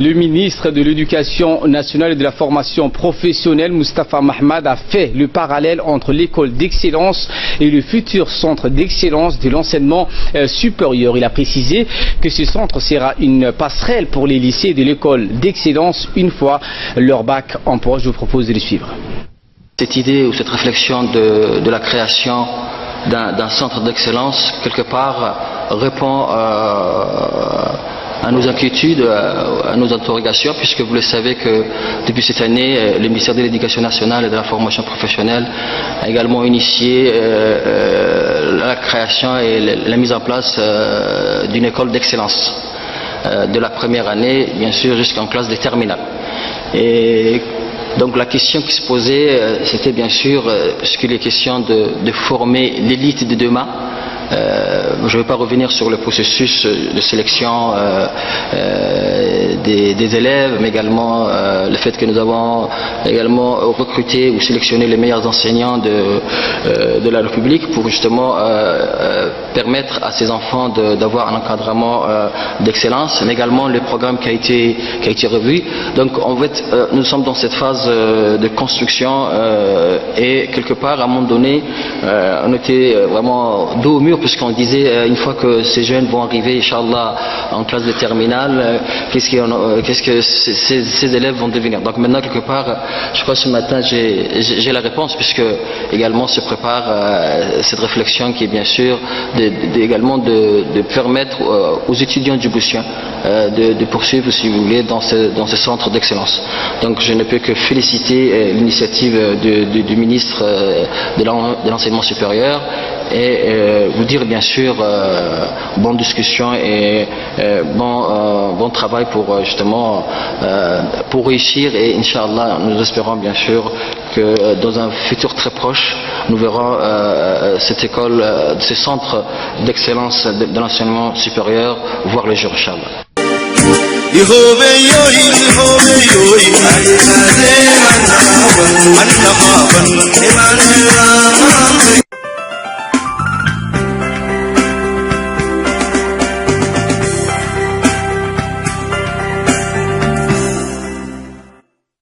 Le ministre de l'Éducation nationale et de la formation professionnelle, Moustapha Mahmad, a fait le parallèle entre l'école d'excellence et le futur centre d'excellence de l'enseignement supérieur. Il a précisé que ce centre sera une passerelle pour les lycées de l'école d'excellence une fois leur bac en poche. Je vous propose de le suivre. Cette idée ou cette réflexion de la création d'un centre d'excellence, quelque part, répond à nos inquiétudes, à nos interrogations, puisque vous le savez que depuis cette année, le ministère de l'Éducation nationale et de la formation professionnelle a également initié la création et la mise en place d'une école d'excellence, de la première année, bien sûr, jusqu'en classe de terminale. Et donc la question qui se posait, c'était bien sûr, est-ce qu'il est question de former l'élite de demain? Je ne vais pas revenir sur le processus de sélection des élèves, mais également le fait que nous avons également recruté ou sélectionné les meilleurs enseignants de la République pour justement permettre à ces enfants d'avoir un encadrement d'excellence, mais également le programme qui a été revu. Donc en fait, nous sommes dans cette phase de construction et quelque part, à un moment donné, on était vraiment dos au mur, puisqu'on disait une fois que ces jeunes vont arriver, Inch'Allah, en classe de terminale, qu'est-ce que ces élèves vont devenir. Donc maintenant, quelque part, je crois ce matin, j'ai la réponse, puisque également se prépare cette réflexion qui est bien sûr également de permettre aux étudiants du Boussien de poursuivre, si vous voulez, dans ce centre d'excellence. Donc je ne peux que féliciter l'initiative du ministre de l'enseignement supérieur et vous dire bien sûr bonne discussion et bon travail pour justement pour réussir, et Inch'Allah nous espérons bien sûr que dans un futur très proche nous verrons cette école, ce centre d'excellence de l'enseignement supérieur voir le jour, Inch'Allah.